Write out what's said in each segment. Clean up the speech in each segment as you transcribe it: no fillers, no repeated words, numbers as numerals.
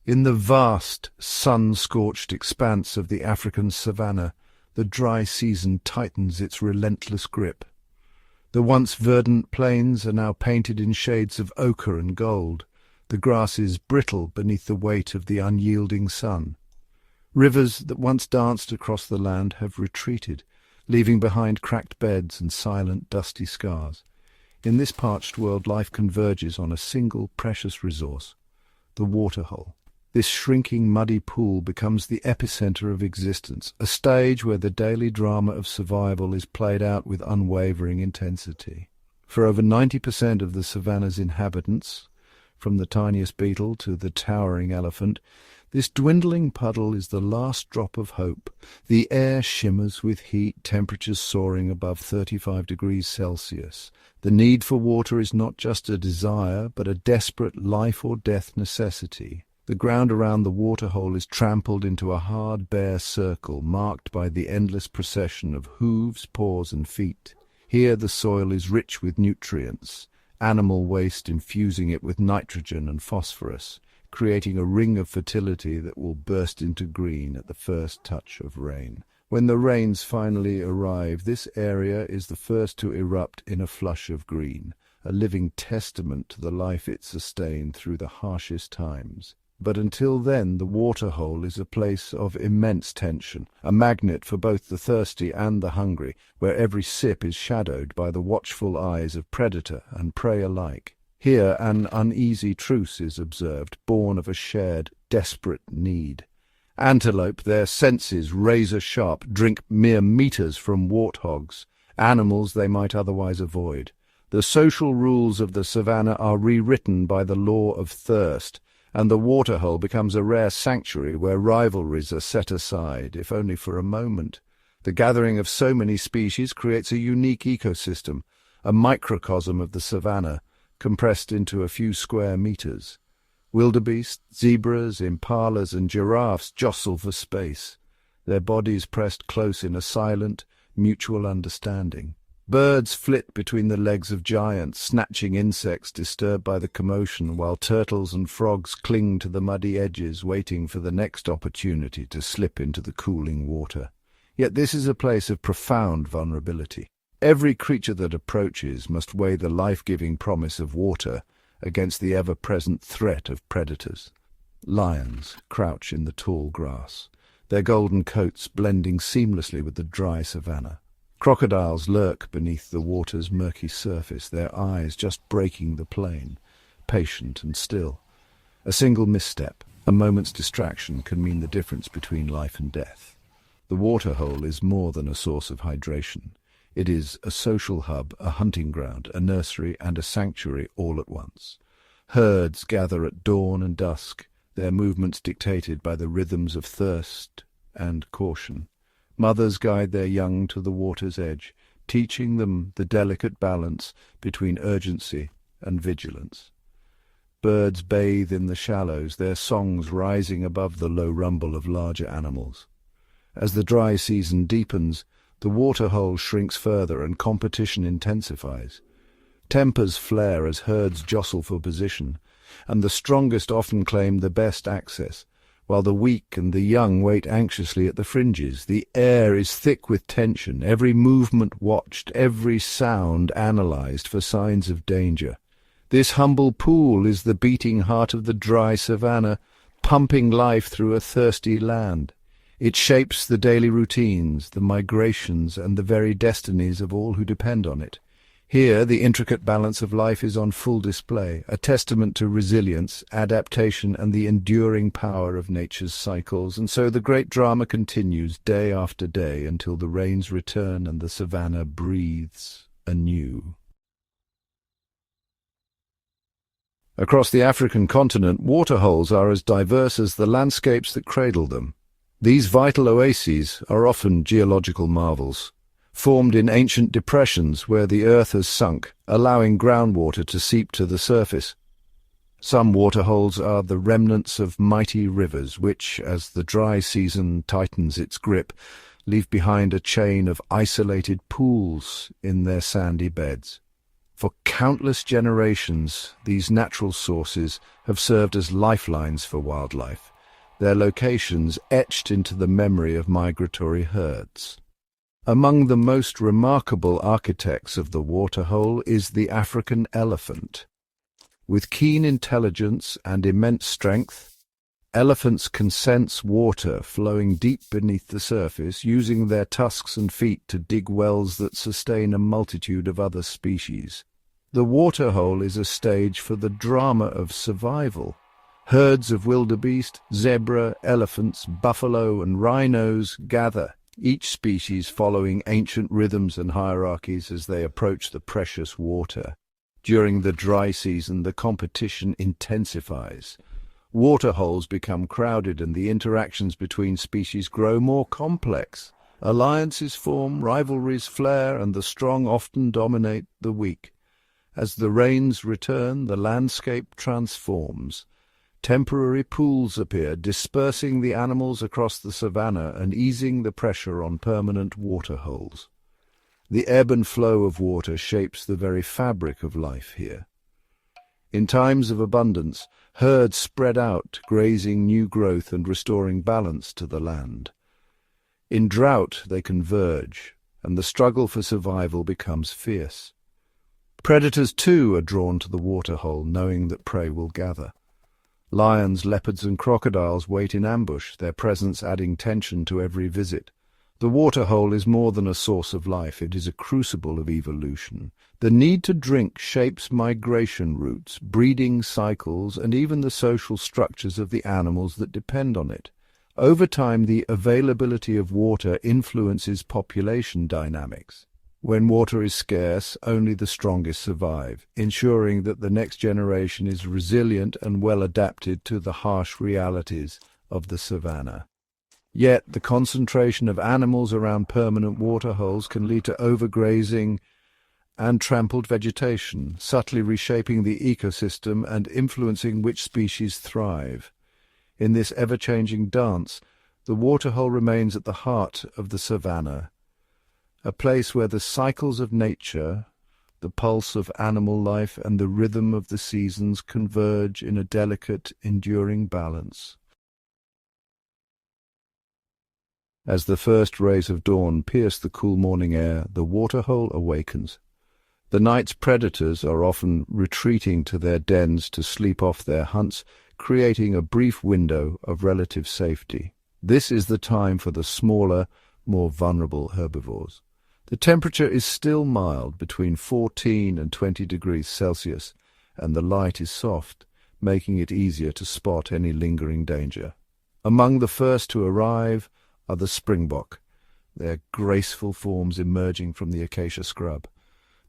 In the vast, sun-scorched expanse of the African savanna, the dry season tightens its relentless grip. The once verdant plains are now painted in shades of ochre and gold, the grasses brittle beneath the weight of the unyielding sun. Rivers that once danced across the land have retreated, leaving behind cracked beds and silent, dusty scars. In this parched world, life converges on a single precious resource, the waterhole. This shrinking, muddy pool becomes the epicenter of existence, a stage where the daily drama of survival is played out with unwavering intensity. For over 90% of the savanna's inhabitants, from the tiniest beetle to the towering elephant, this dwindling puddle is the last drop of hope. The air shimmers with heat, temperatures soaring above 35 degrees Celsius. The need for water is not just a desire, but a desperate life-or-death necessity. The ground around the waterhole is trampled into a hard, bare circle, marked by the endless procession of hooves, paws, and feet. Here the soil is rich with nutrients, animal waste infusing it with nitrogen and phosphorus, creating a ring of fertility that will burst into green at the first touch of rain. When the rains finally arrive, this area is the first to erupt in a flush of green, a living testament to the life it sustained through the harshest times. But until then, the waterhole is a place of immense tension, a magnet for both the thirsty and the hungry, where every sip is shadowed by the watchful eyes of predator and prey alike. Here an uneasy truce is observed, born of a shared, desperate need. Antelope, their senses razor-sharp, drink mere meters from warthogs, animals they might otherwise avoid. The social rules of the savanna are rewritten by the law of thirst, and the waterhole becomes a rare sanctuary where rivalries are set aside, if only for a moment. The gathering of so many species creates a unique ecosystem, a microcosm of the savanna, compressed into a few square meters. Wildebeest, zebras, impalas, and giraffes jostle for space, their bodies pressed close in a silent, mutual understanding. Birds flit between the legs of giants, snatching insects disturbed by the commotion, while turtles and frogs cling to the muddy edges, waiting for the next opportunity to slip into the cooling water. Yet this is a place of profound vulnerability. Every creature that approaches must weigh the life-giving promise of water against the ever-present threat of predators. Lions crouch in the tall grass, their golden coats blending seamlessly with the dry savanna. Crocodiles lurk beneath the water's murky surface, their eyes just breaking the plain, patient and still. A single misstep, a moment's distraction, can mean the difference between life and death. The waterhole is more than a source of hydration. It is a social hub, a hunting ground, a nursery, and a sanctuary all at once. Herds gather at dawn and dusk, their movements dictated by the rhythms of thirst and caution. Mothers guide their young to the water's edge, teaching them the delicate balance between urgency and vigilance. Birds bathe in the shallows, their songs rising above the low rumble of larger animals. As the dry season deepens, the waterhole shrinks further and competition intensifies. Tempers flare as herds jostle for position, and the strongest often claim the best access, while the weak and the young wait anxiously at the fringes. The air is thick with tension, every movement watched, every sound analyzed for signs of danger. This humble pool is the beating heart of the dry savanna, pumping life through a thirsty land. It shapes the daily routines, the migrations, and the very destinies of all who depend on it. Here, the intricate balance of life is on full display, a testament to resilience, adaptation, and the enduring power of nature's cycles. And so the great drama continues day after day until the rains return and the savanna breathes anew. Across the African continent, waterholes are as diverse as the landscapes that cradle them. These vital oases are often geological marvels, formed in ancient depressions where the earth has sunk, allowing groundwater to seep to the surface. Some waterholes are the remnants of mighty rivers which, as the dry season tightens its grip, leave behind a chain of isolated pools in their sandy beds. For countless generations, these natural sources have served as lifelines for wildlife, their locations etched into the memory of migratory herds. Among the most remarkable architects of the waterhole is the African elephant. With keen intelligence and immense strength, elephants can sense water flowing deep beneath the surface, using their tusks and feet to dig wells that sustain a multitude of other species. The waterhole is a stage for the drama of survival. Herds of wildebeest, zebra, elephants, buffalo, and rhinos gather, each species following ancient rhythms and hierarchies as they approach the precious water. During the dry season, the competition intensifies. Waterholes become crowded and the interactions between species grow more complex. Alliances form, rivalries flare, and the strong often dominate the weak. As the rains return, the landscape transforms. Temporary pools appear, dispersing the animals across the savanna and easing the pressure on permanent waterholes. The ebb and flow of water shapes the very fabric of life here. In times of abundance, herds spread out, grazing new growth and restoring balance to the land. In drought, they converge, and the struggle for survival becomes fierce. Predators, too, are drawn to the waterhole, knowing that prey will gather. Lions, leopards, and crocodiles wait in ambush, their presence adding tension to every visit. The waterhole is more than a source of life, it is a crucible of evolution. The need to drink shapes migration routes, breeding cycles, and even the social structures of the animals that depend on it. Over time, the availability of water influences population dynamics. When water is scarce, only the strongest survive, ensuring that the next generation is resilient and well adapted to the harsh realities of the savanna. Yet, the concentration of animals around permanent waterholes can lead to overgrazing and trampled vegetation, subtly reshaping the ecosystem and influencing which species thrive. In this ever-changing dance, the waterhole remains at the heart of the savanna, a place where the cycles of nature, the pulse of animal life, and the rhythm of the seasons converge in a delicate, enduring balance. As the first rays of dawn pierce the cool morning air, the waterhole awakens. The night's predators are often retreating to their dens to sleep off their hunts, creating a brief window of relative safety. This is the time for the smaller, more vulnerable herbivores. The temperature is still mild, between 14 and 20 degrees Celsius, and the light is soft, making it easier to spot any lingering danger. Among the first to arrive are the springbok, their graceful forms emerging from the acacia scrub.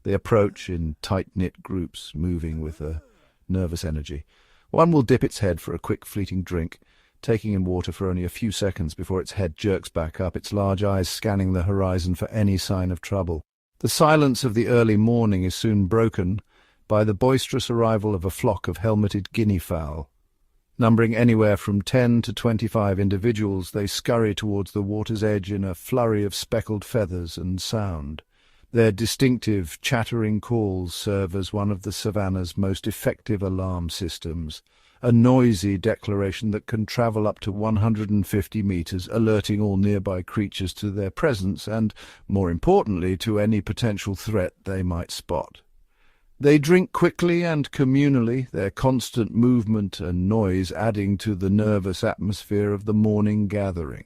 They approach in tight-knit groups, moving with a nervous energy. One will dip its head for a quick fleeting drink, taking in water for only a few seconds before its head jerks back up, its large eyes scanning the horizon for any sign of trouble. The silence of the early morning is soon broken by the boisterous arrival of a flock of helmeted guinea fowl. Numbering anywhere from 10 to 25 individuals, they scurry towards the water's edge in a flurry of speckled feathers and sound. Their distinctive, chattering calls serve as one of the savanna's most effective alarm systems, a noisy declaration that can travel up to 150 meters, alerting all nearby creatures to their presence and, more importantly, to any potential threat they might spot. They drink quickly and communally, their constant movement and noise adding to the nervous atmosphere of the morning gathering.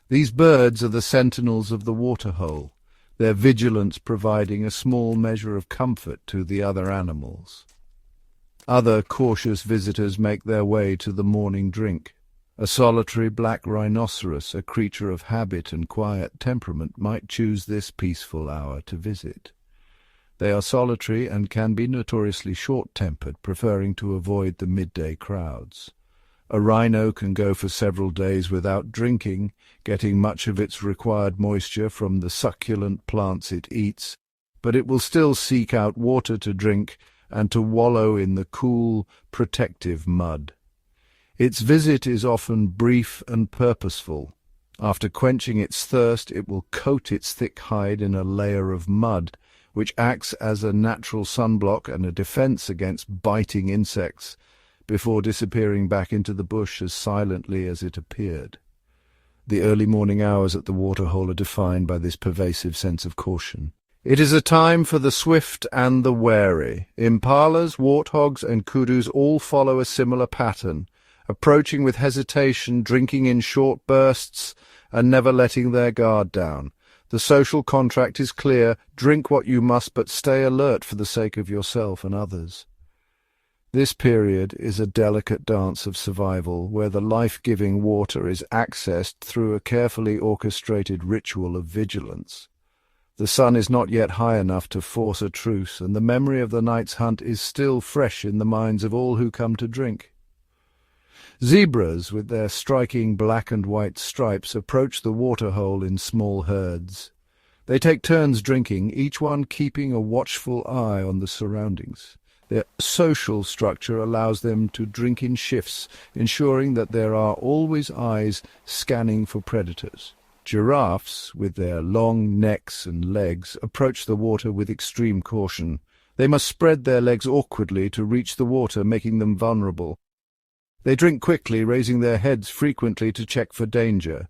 These birds are the sentinels of the waterhole, their vigilance providing a small measure of comfort to the other animals. Other cautious visitors make their way to the morning drink. A solitary black rhinoceros, a creature of habit and quiet temperament, might choose this peaceful hour to visit. They are solitary and can be notoriously short-tempered, preferring to avoid the midday crowds. A rhino can go for several days without drinking, getting much of its required moisture from the succulent plants it eats, but it will still seek out water to drink and to wallow in the cool, protective mud. Its visit is often brief and purposeful. After quenching its thirst, it will coat its thick hide in a layer of mud, which acts as a natural sunblock and a defense against biting insects, before disappearing back into the bush as silently as it appeared. The early morning hours at the Waterhole are defined by this pervasive sense of caution. It is a time for the swift and the wary. Impalas, warthogs, and kudus all follow a similar pattern, approaching with hesitation, drinking in short bursts, and never letting their guard down. The social contract is clear: drink what you must, but stay alert for the sake of yourself and others. This period is a delicate dance of survival, where the life-giving water is accessed through a carefully orchestrated ritual of vigilance. The sun is not yet high enough to force a truce, and the memory of the night's hunt is still fresh in the minds of all who come to drink. Zebras, with their striking black and white stripes, approach the Waterhole in small herds. They take turns drinking, each one keeping a watchful eye on the surroundings. Their social structure allows them to drink in shifts, ensuring that there are always eyes scanning for predators. Giraffes, with their long necks and legs, approach the water with extreme caution. They must spread their legs awkwardly to reach the water, making them vulnerable. They drink quickly, raising their heads frequently to check for danger.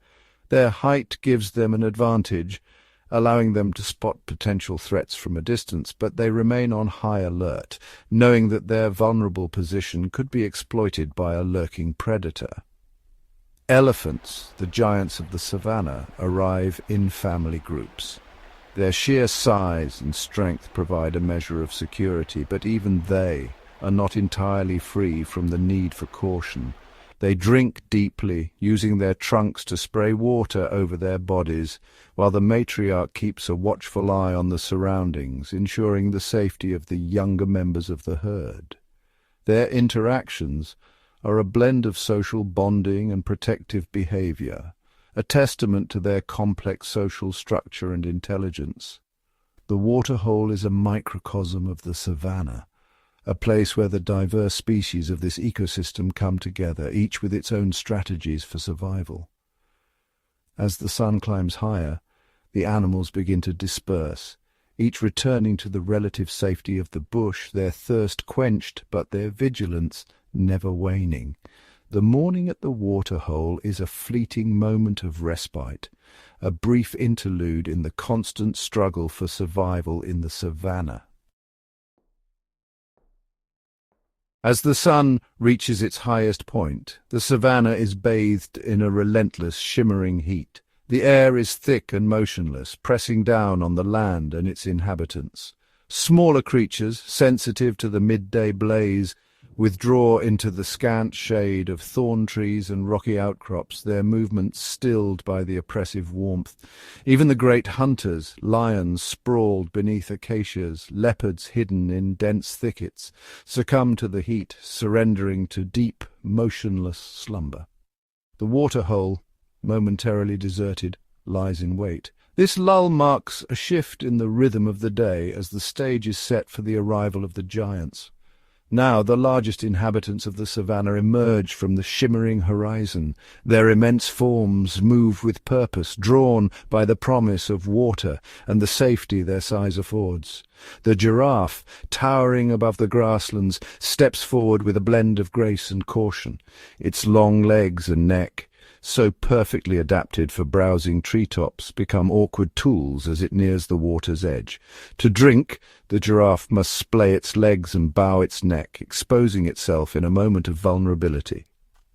Their height gives them an advantage, allowing them to spot potential threats from a distance, but they remain on high alert, knowing that their vulnerable position could be exploited by a lurking predator. Elephants, the giants of the savannah, arrive in family groups. Their sheer size and strength provide a measure of security, but even they are not entirely free from the need for caution. They drink deeply, using their trunks to spray water over their bodies, while the matriarch keeps a watchful eye on the surroundings, ensuring the safety of the younger members of the herd. Their interactions are a blend of social bonding and protective behavior, a testament to their complex social structure and intelligence. The Waterhole is a microcosm of the savannah, a place where the diverse species of this ecosystem come together, each with its own strategies for survival. As the sun climbs higher, the animals begin to disperse, each returning to the relative safety of the bush, their thirst quenched, but their vigilance never waning. The morning at the Waterhole is a fleeting moment of respite, a brief interlude in the constant struggle for survival in the savannah. As the sun reaches its highest point, the savannah is bathed in a relentless, shimmering heat. The air is thick and motionless, pressing down on the land and its inhabitants. Smaller creatures, sensitive to the midday blaze, withdraw into the scant shade of thorn trees and rocky outcrops, their movements stilled by the oppressive warmth. Even the great hunters, lions sprawled beneath acacias, leopards hidden in dense thickets, succumb to the heat, surrendering to deep, motionless slumber. The Waterhole, momentarily deserted, lies in wait. This lull marks a shift in the rhythm of the day as the stage is set for the arrival of the giants. Now the largest inhabitants of the savannah emerge from the shimmering horizon. Their immense forms move with purpose, drawn by the promise of water and the safety their size affords. The giraffe, towering above the grasslands, steps forward with a blend of grace and caution. Its long legs and neck, so perfectly adapted for browsing treetops, become awkward tools as it nears the water's edge. To drink, the giraffe must splay its legs and bow its neck, exposing itself in a moment of vulnerability.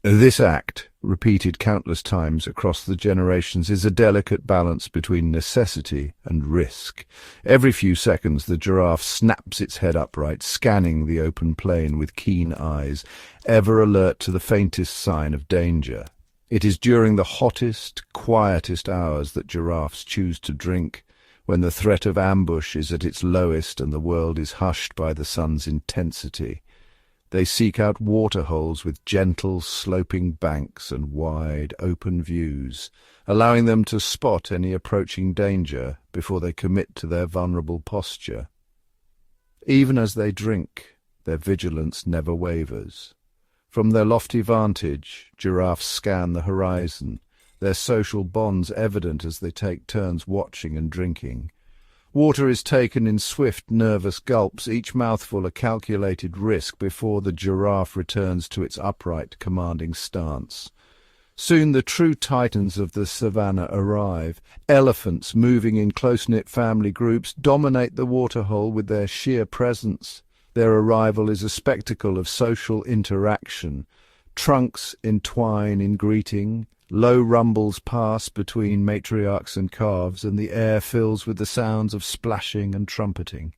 This act, repeated countless times across the generations, is a delicate balance between necessity and risk. Every few seconds the giraffe snaps its head upright, scanning the open plain with keen eyes, ever alert to the faintest sign of danger. It is during the hottest, quietest hours that giraffes choose to drink, when the threat of ambush is at its lowest and the world is hushed by the sun's intensity. They seek out waterholes with gentle, sloping banks and wide, open views, allowing them to spot any approaching danger before they commit to their vulnerable posture. Even as they drink, their vigilance never wavers. From their lofty vantage, giraffes scan the horizon, their social bonds evident as they take turns watching and drinking. Water is taken in swift, nervous gulps, each mouthful a calculated risk before the giraffe returns to its upright, commanding stance. Soon the true titans of the savannah arrive. Elephants, moving in close-knit family groups, dominate the waterhole with their sheer presence. Their arrival is a spectacle of social interaction. Trunks entwine in greeting, low rumbles pass between matriarchs and calves, and the air fills with the sounds of splashing and trumpeting.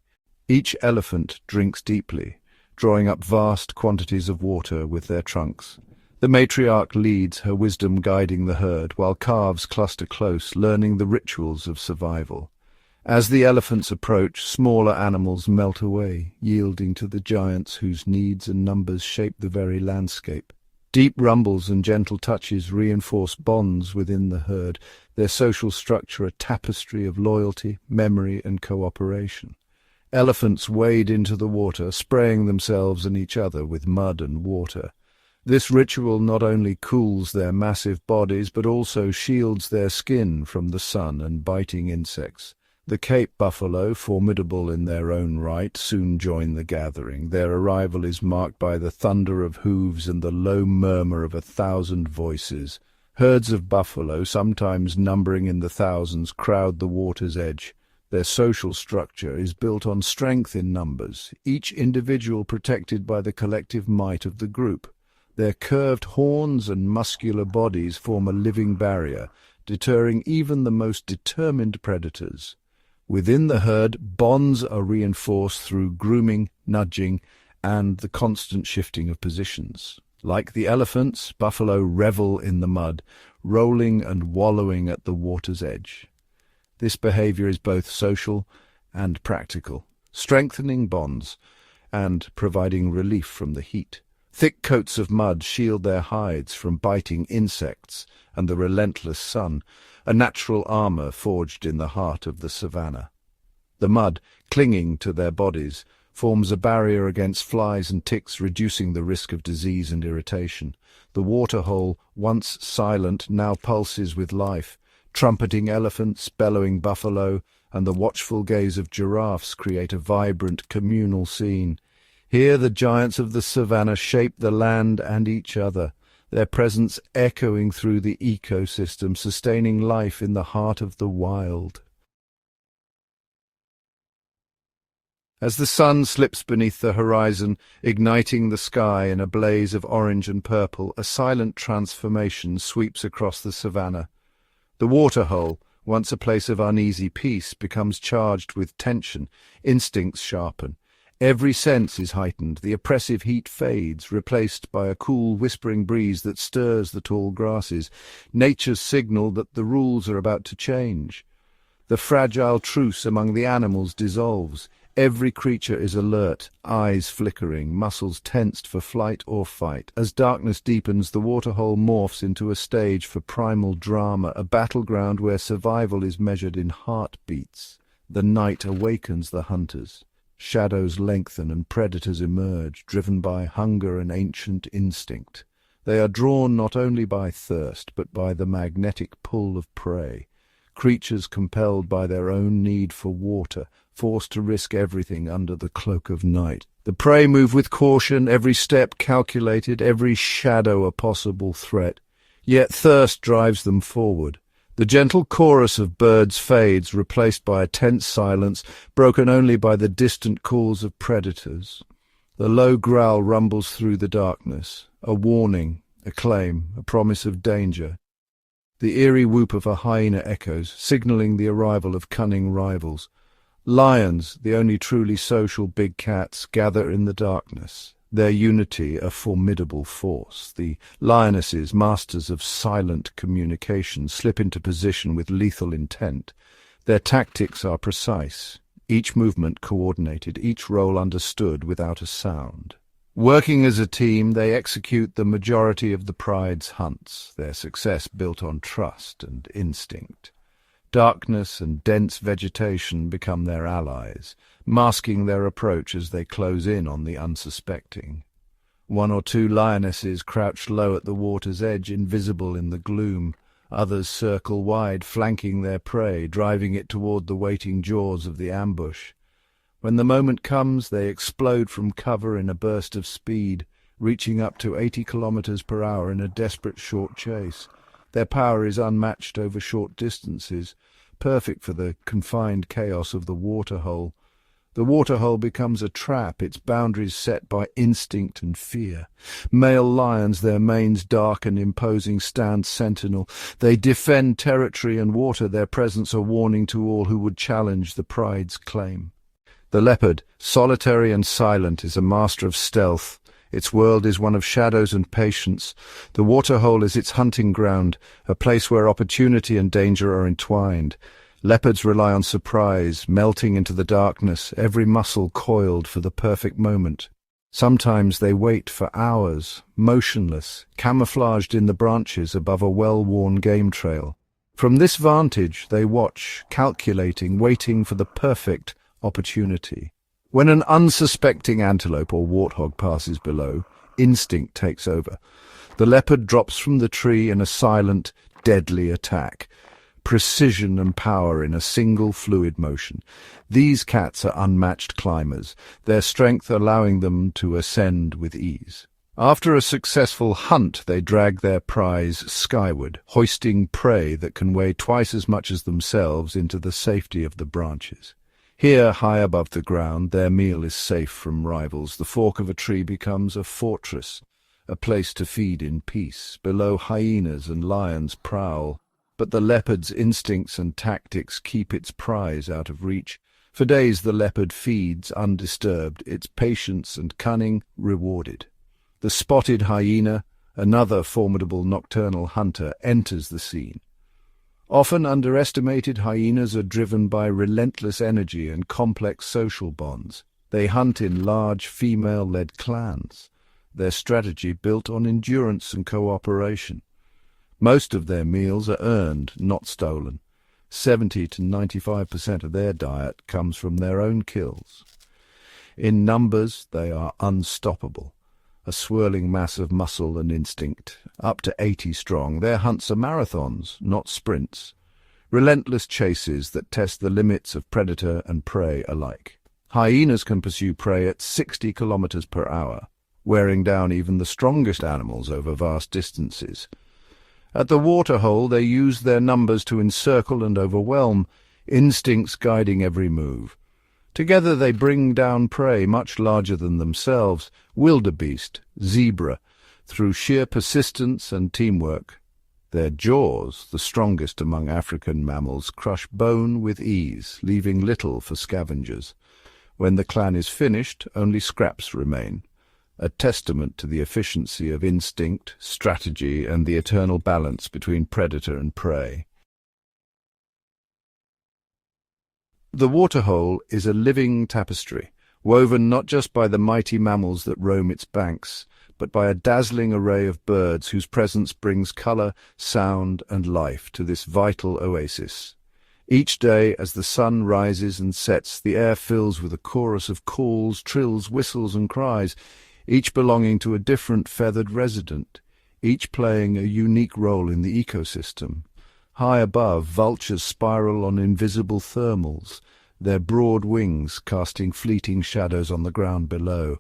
Each elephant drinks deeply, drawing up vast quantities of water with their trunks. The matriarch leads, her wisdom guiding the herd, while calves cluster close, learning the rituals of survival. As the elephants approach, smaller animals melt away, yielding to the giants whose needs and numbers shape the very landscape. Deep rumbles and gentle touches reinforce bonds within the herd, their social structure a tapestry of loyalty, memory, and cooperation. Elephants wade into the water, spraying themselves and each other with mud and water. This ritual not only cools their massive bodies, but also shields their skin from the sun and biting insects. The Cape buffalo, formidable in their own right, soon join the gathering. Their arrival is marked by the thunder of hooves and the low murmur of 1,000 voices. Herds of buffalo, sometimes numbering in the thousands, crowd the water's edge. Their social structure is built on strength in numbers, each individual protected by the collective might of the group. Their curved horns and muscular bodies form a living barrier, deterring even the most determined predators. Within the herd, bonds are reinforced through grooming, nudging, and the constant shifting of positions. Like the elephants, buffalo revel in the mud, rolling and wallowing at the water's edge. This behavior is both social and practical, strengthening bonds and providing relief from the heat. Thick coats of mud shield their hides from biting insects and the relentless sun, a natural armor forged in the heart of the savannah. The mud, clinging to their bodies, forms a barrier against flies and ticks, reducing the risk of disease and irritation. The waterhole, once silent, now pulses with life. Trumpeting elephants, bellowing buffalo, and the watchful gaze of giraffes create a vibrant communal scene. Here the giants of the savannah shape the land and each other, their presence echoing through the ecosystem, sustaining life in the heart of the wild. As the sun slips beneath the horizon, igniting the sky in a blaze of orange and purple, a silent transformation sweeps across the savannah. The waterhole, once a place of uneasy peace, becomes charged with tension. Instincts sharpen. Every sense is heightened. The oppressive heat fades, replaced by a cool, whispering breeze that stirs the tall grasses. Nature's signal that the rules are about to change. The fragile truce among the animals dissolves. Every creature is alert, eyes flickering, muscles tensed for flight or fight. As darkness deepens, the waterhole morphs into a stage for primal drama, a battleground where survival is measured in heartbeats. The night awakens the hunters. Shadows lengthen and predators emerge, driven by hunger and ancient instinct. They are drawn not only by thirst, but by the magnetic pull of prey. Creatures compelled by their own need for water, forced to risk everything under the cloak of night. The prey move with caution, every step calculated, every shadow a possible threat. Yet thirst drives them forward. The gentle chorus of birds fades, replaced by a tense silence, broken only by the distant calls of predators. The low growl rumbles through the darkness, a warning, a claim, a promise of danger. The eerie whoop of a hyena echoes, signaling the arrival of cunning rivals. Lions, the only truly social big cats, gather in the darkness, their unity a formidable force. The lionesses, masters of silent communication, slip into position with lethal intent. Their tactics are precise, each movement coordinated, each role understood without a sound. Working as a team, they execute the majority of the pride's hunts, their success built on trust and instinct. Darkness and dense vegetation become their allies, masking their approach as they close in on the unsuspecting. One or two lionesses crouch low at the water's edge, invisible in the gloom. Others circle wide, flanking their prey, driving it toward the waiting jaws of the ambush. When the moment comes, they explode from cover in a burst of speed, reaching up to 80 kilometers per hour in a desperate short chase. Their power is unmatched over short distances, perfect for the confined chaos of the waterhole. The waterhole becomes a trap, its boundaries set by instinct and fear. Male lions, their manes dark and imposing, stand sentinel. They defend territory and water, their presence a warning to all who would challenge the pride's claim. The leopard, solitary and silent, is a master of stealth. Its world is one of shadows and patience. The waterhole is its hunting ground, a place where opportunity and danger are entwined. Leopards rely on surprise, melting into the darkness, every muscle coiled for the perfect moment. Sometimes they wait for hours, motionless, camouflaged in the branches above a well-worn game trail. From this vantage they watch, calculating, waiting for the perfect opportunity. When an unsuspecting antelope or warthog passes below, instinct takes over. The leopard drops from the tree in a silent, deadly attack. Precision and power in a single fluid motion. These cats are unmatched climbers, their strength allowing them to ascend with ease. After a successful hunt, they drag their prize skyward, hoisting prey that can weigh twice as much as themselves into the safety of the branches. Here, high above the ground, their meal is safe from rivals. The fork of a tree becomes a fortress, a place to feed in peace. Below, hyenas and lions prowl, but the leopard's instincts and tactics keep its prize out of reach. For days the leopard feeds undisturbed, its patience and cunning rewarded. The spotted hyena, another formidable nocturnal hunter, enters the scene. Often underestimated, hyenas are driven by relentless energy and complex social bonds. They hunt in large female-led clans, their strategy built on endurance and cooperation. Most of their meals are earned, not stolen. 70 to 95% of their diet comes from their own kills. In numbers, they are unstoppable, a swirling mass of muscle and instinct, up to 80 strong. Their hunts are marathons, not sprints, relentless chases that test the limits of predator and prey alike. Hyenas can pursue prey at 60 kilometers per hour, wearing down even the strongest animals over vast distances. At the waterhole, they use their numbers to encircle and overwhelm, instincts guiding every move. Together they bring down prey much larger than themselves, wildebeest, zebra, through sheer persistence and teamwork. Their jaws, the strongest among African mammals, crush bone with ease, leaving little for scavengers. When the clan is finished, only scraps remain, a testament to the efficiency of instinct, strategy, and the eternal balance between predator and prey. The waterhole is a living tapestry, woven not just by the mighty mammals that roam its banks, but by a dazzling array of birds whose presence brings colour, sound, and life to this vital oasis. Each day, as the sun rises and sets, the air fills with a chorus of calls, trills, whistles, and cries, each belonging to a different feathered resident, each playing a unique role in the ecosystem. High above, vultures spiral on invisible thermals, their broad wings casting fleeting shadows on the ground below.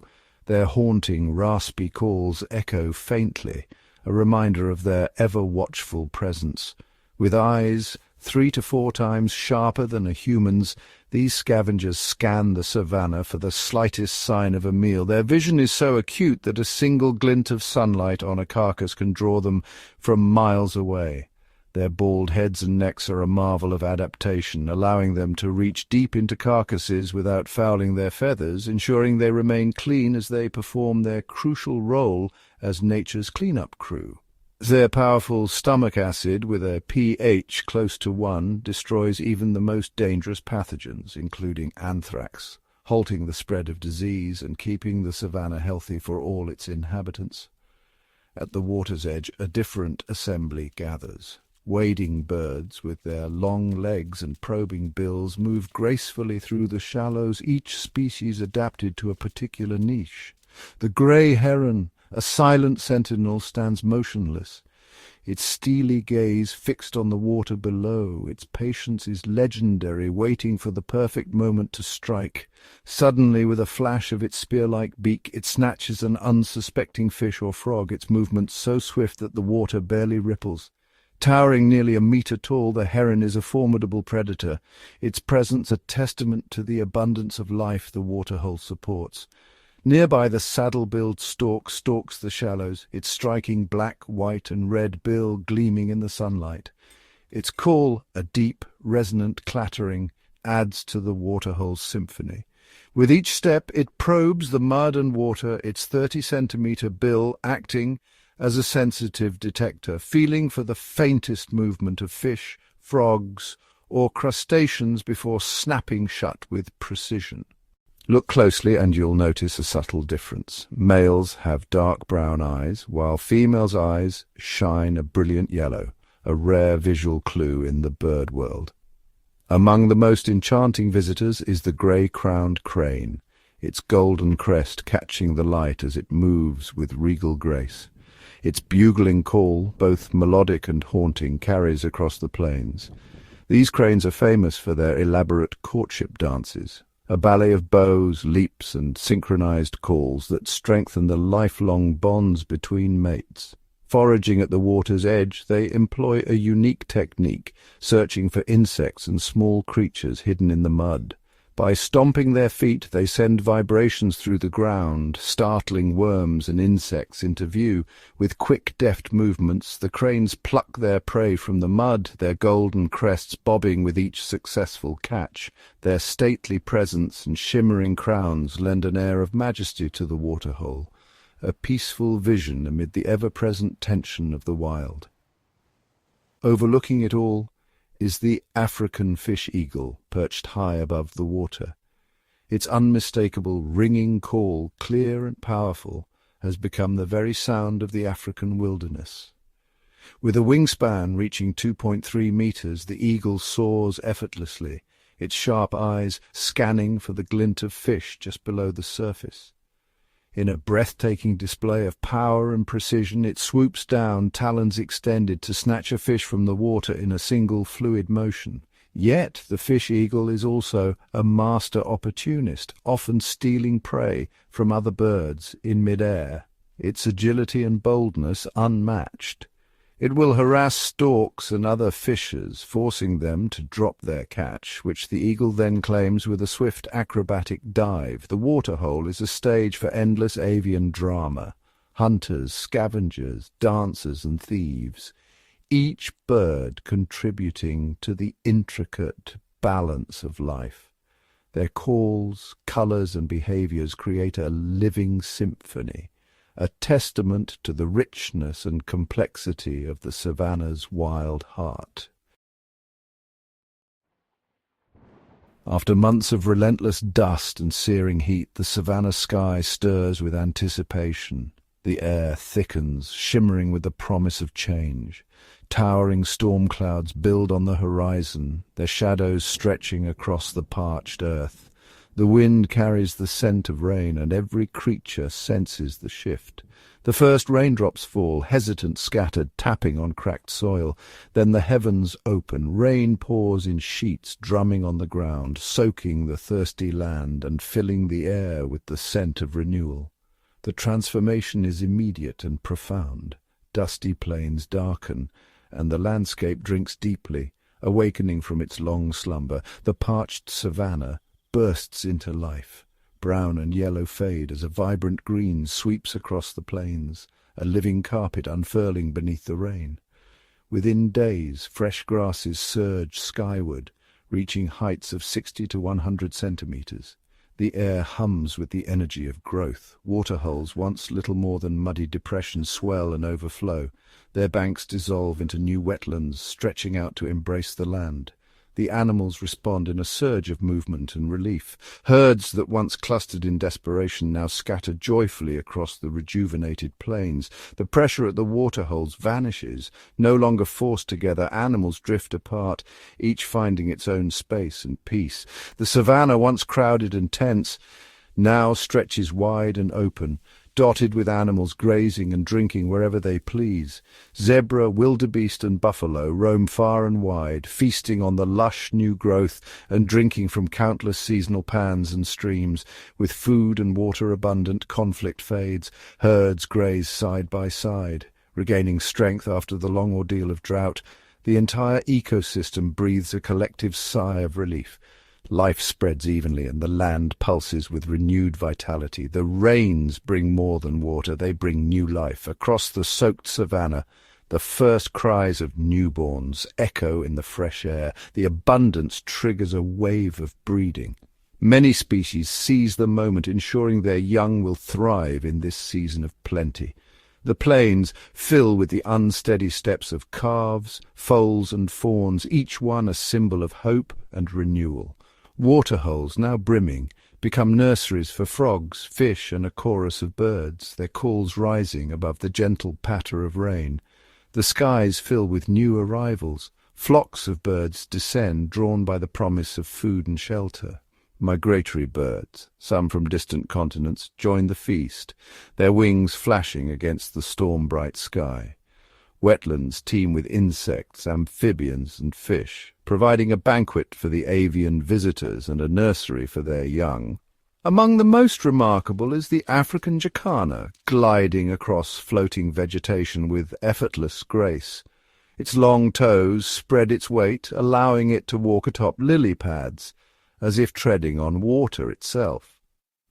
Their haunting, raspy calls echo faintly, a reminder of their ever-watchful presence. With eyes 3 to 4 times sharper than a human's, these scavengers scan the savannah for the slightest sign of a meal. Their vision is so acute that a single glint of sunlight on a carcass can draw them from miles away. Their bald heads and necks are a marvel of adaptation, allowing them to reach deep into carcasses without fouling their feathers, ensuring they remain clean as they perform their crucial role as nature's cleanup crew. Their powerful stomach acid, with a pH close to 1, destroys even the most dangerous pathogens, including anthrax, halting the spread of disease and keeping the savanna healthy for all its inhabitants. At the water's edge, a different assembly gathers. Wading birds, with their long legs and probing bills, move gracefully through the shallows, each species adapted to a particular niche. The grey heron, a silent sentinel, stands motionless, its steely gaze fixed on the water below. Its patience is legendary, waiting for the perfect moment to strike. Suddenly, with a flash of its spear-like beak, it snatches an unsuspecting fish or frog, its movements so swift that the water barely ripples. Towering nearly a metre tall, the heron is a formidable predator, its presence a testament to the abundance of life the waterhole supports. Nearby, the saddle-billed stork stalks the shallows, its striking black, white and red bill gleaming in the sunlight. Its call, a deep, resonant clattering, adds to the waterhole's symphony. With each step it probes the mud and water, its 30-centimetre bill acting as a sensitive detector, feeling for the faintest movement of fish, frogs, or crustaceans before snapping shut with precision. Look closely and you'll notice a subtle difference. Males have dark brown eyes, while females' eyes shine a brilliant yellow, a rare visual clue in the bird world. Among the most enchanting visitors is the grey-crowned crane, its golden crest catching the light as it moves with regal grace. Its bugling call, both melodic and haunting, carries across the plains. These cranes are famous for their elaborate courtship dances, a ballet of bows, leaps, and synchronized calls that strengthen the lifelong bonds between mates. Foraging at the water's edge, they employ a unique technique, searching for insects and small creatures hidden in the mud. By stomping their feet, they send vibrations through the ground, startling worms and insects into view. With quick, deft movements, the cranes pluck their prey from the mud, their golden crests bobbing with each successful catch. Their stately presence and shimmering crowns lend an air of majesty to the waterhole, a peaceful vision amid the ever-present tension of the wild. Overlooking it all is the African fish-eagle, perched high above the water. Its unmistakable ringing call, clear and powerful, has become the very sound of the African wilderness. With a wingspan reaching 2.3 meters, the eagle soars effortlessly, its sharp eyes scanning for the glint of fish just below the surface. In a breathtaking display of power and precision, it swoops down, talons extended, to snatch a fish from the water in a single fluid motion. Yet the fish-eagle is also a master opportunist, often stealing prey from other birds in mid-air, its agility and boldness unmatched. It will harass storks and other fishers, forcing them to drop their catch, which the eagle then claims with a swift acrobatic dive. The waterhole is a stage for endless avian drama. Hunters, scavengers, dancers and thieves, each bird contributing to the intricate balance of life. Their calls, colours and behaviours create a living symphony, a testament to the richness and complexity of the savannah's wild heart. After months of relentless dust and searing heat, the savannah sky stirs with anticipation. The air thickens, shimmering with the promise of change. Towering storm clouds build on the horizon, their shadows stretching across the parched earth. The wind carries the scent of rain, and every creature senses the shift. The first raindrops fall, hesitant, scattered, tapping on cracked soil. Then the heavens open, rain pours in sheets, drumming on the ground, soaking the thirsty land and filling the air with the scent of renewal. The transformation is immediate and profound. Dusty plains darken, and the landscape drinks deeply, awakening from its long slumber. The parched savannah bursts into life. Brown and yellow fade as a vibrant green sweeps across the plains, a living carpet unfurling beneath the rain. Within days, fresh grasses surge skyward, reaching heights of 60 to 100 centimeters. The air hums with the energy of growth. Waterholes, once little more than muddy depressions, swell and overflow. Their banks dissolve into new wetlands, stretching out to embrace the land. The animals respond in a surge of movement and relief. Herds that once clustered in desperation now scatter joyfully across the rejuvenated plains. The pressure at the waterholes vanishes. No longer forced together, animals drift apart, each finding its own space and peace. The savannah, once crowded and tense, now stretches wide and open, dotted with animals grazing and drinking wherever they please. Zebra, wildebeest and buffalo roam far and wide, feasting on the lush new growth and drinking from countless seasonal pans and streams. With food and water abundant, conflict fades, herds graze side by side. Regaining strength after the long ordeal of drought, the entire ecosystem breathes a collective sigh of relief. Life spreads evenly and the land pulses with renewed vitality. The rains bring more than water, they bring new life. Across the soaked savannah, the first cries of newborns echo in the fresh air. The abundance triggers a wave of breeding. Many species seize the moment, ensuring their young will thrive in this season of plenty. The plains fill with the unsteady steps of calves, foals and fawns, each one a symbol of hope and renewal. Waterholes, now brimming, become nurseries for frogs, fish and a chorus of birds, their calls rising above the gentle patter of rain. The skies fill with new arrivals. Flocks of birds descend, drawn by the promise of food and shelter. Migratory birds, some from distant continents, join the feast, their wings flashing against the storm-bright sky. Wetlands teem with insects, amphibians and fish, providing a banquet for the avian visitors and a nursery for their young. Among the most remarkable is the African jacana, gliding across floating vegetation with effortless grace. Its long toes spread its weight, allowing it to walk atop lily pads, as if treading on water itself.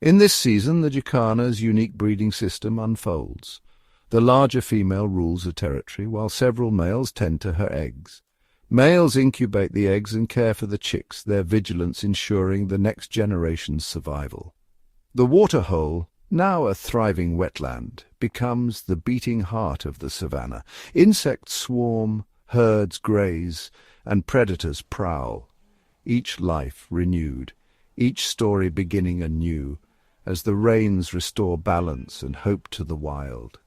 In this season, the jacana's unique breeding system unfolds. The larger female rules a territory, while several males tend to her eggs. Males incubate the eggs and care for the chicks, their vigilance ensuring the next generation's survival. The Waterhole, now a thriving wetland, becomes the beating heart of the savannah. Insects swarm, herds graze, and predators prowl. Each life renewed, each story beginning anew, as the rains restore balance and hope to the wild.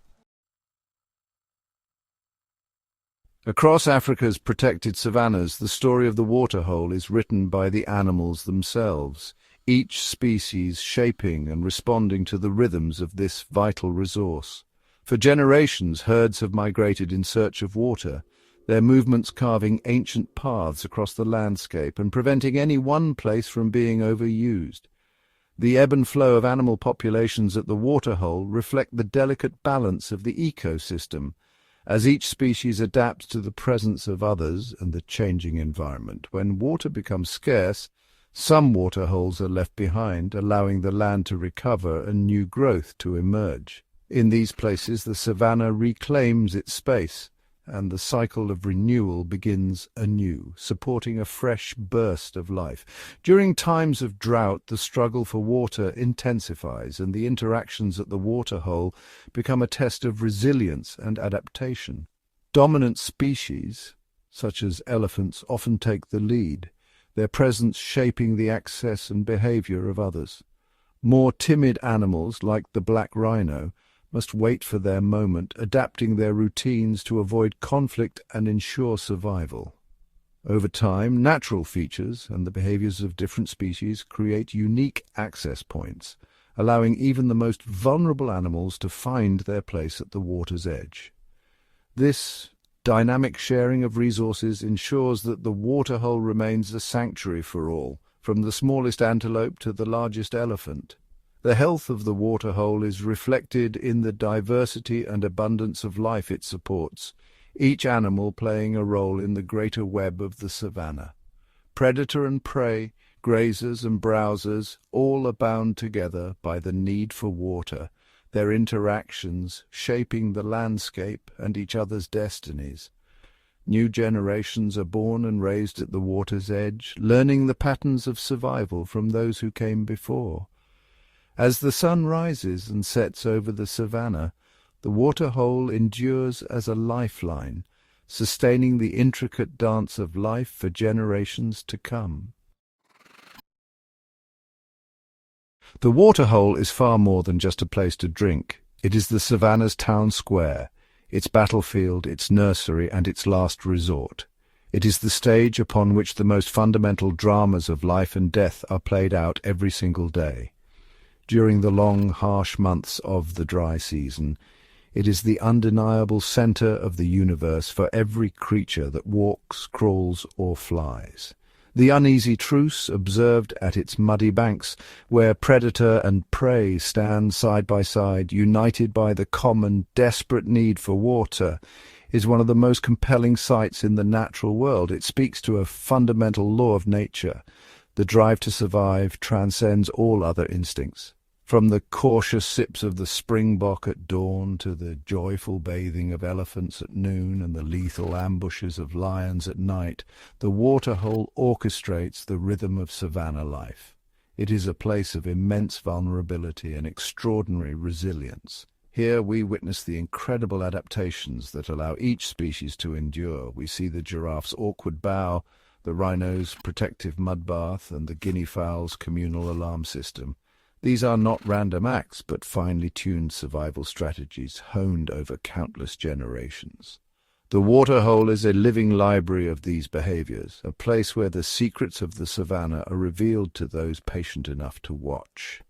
Across Africa's protected savannas, the story of the Waterhole is written by the animals themselves, each species shaping and responding to the rhythms of this vital resource. For generations, herds have migrated in search of water, their movements carving ancient paths across the landscape and preventing any one place from being overused. The ebb and flow of animal populations at the Waterhole reflect the delicate balance of the ecosystem, as each species adapts to the presence of others and the changing environment. When water becomes scarce, some waterholes are left behind, allowing the land to recover and new growth to emerge. In these places, the savanna reclaims its space, and the cycle of renewal begins anew, supporting a fresh burst of life. During times of drought, the struggle for water intensifies, and the interactions at the Waterhole become a test of resilience and adaptation. Dominant species, such as elephants, often take the lead, their presence shaping the access and behavior of others. More timid animals, like the black rhino, must wait for their moment, adapting their routines to avoid conflict and ensure survival. Over time, natural features and the behaviors of different species create unique access points, allowing even the most vulnerable animals to find their place at the water's edge. This dynamic sharing of resources ensures that the Waterhole remains a sanctuary for all, from the smallest antelope to the largest elephant. The health of the Waterhole is reflected in the diversity and abundance of life it supports, each animal playing a role in the greater web of the savannah. Predator and prey, grazers and browsers, all are bound together by the need for water, their interactions shaping the landscape and each other's destinies. New generations are born and raised at the water's edge, learning the patterns of survival from those who came before. As the sun rises and sets over the savannah, the Waterhole endures as a lifeline, sustaining the intricate dance of life for generations to come. The Waterhole is far more than just a place to drink. It is the savannah's town square, its battlefield, its nursery, and its last resort. It is the stage upon which the most fundamental dramas of life and death are played out every single day. During the long, harsh months of the dry season, it is the undeniable center of the universe for every creature that walks, crawls, or flies. The uneasy truce observed at its muddy banks, where predator and prey stand side by side, united by the common, desperate need for water, is one of the most compelling sights in the natural world. It speaks to a fundamental law of nature. The drive to survive transcends all other instincts. From the cautious sips of the springbok at dawn to the joyful bathing of elephants at noon and the lethal ambushes of lions at night, the waterhole orchestrates the rhythm of savanna life. It is a place of immense vulnerability and extraordinary resilience. Here we witness the incredible adaptations that allow each species to endure. We see the giraffe's awkward bow, the rhino's protective mud bath, and the guinea fowl's communal alarm system. These are not random acts, but finely tuned survival strategies honed over countless generations. The waterhole is a living library of these behaviors, a place where the secrets of the savanna are revealed to those patient enough to watch.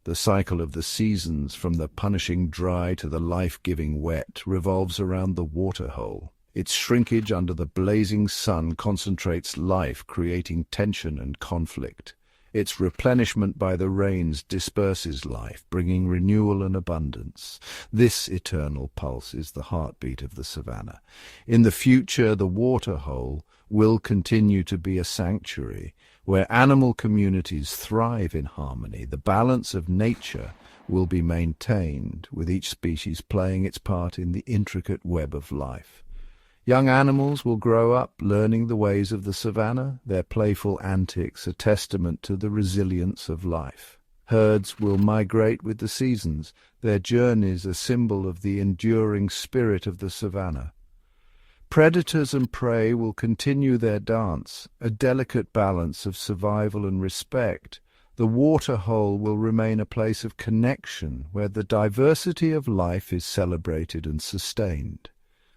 The cycle of the seasons, from the punishing dry to the life-giving wet, revolves around the waterhole. Its shrinkage under the blazing sun concentrates life, creating tension and conflict. Its replenishment by the rains disperses life, bringing renewal and abundance. This eternal pulse is the heartbeat of the savanna. In the future, the waterhole will continue to be a sanctuary where animal communities thrive in harmony. The balance of nature will be maintained, with each species playing its part in the intricate web of life. Young animals will grow up learning the ways of the savanna, their playful antics a testament to the resilience of life. Herds will migrate with the seasons, their journeys a symbol of the enduring spirit of the savanna. Predators and prey will continue their dance, a delicate balance of survival and respect. The waterhole will remain a place of connection where the diversity of life is celebrated and sustained.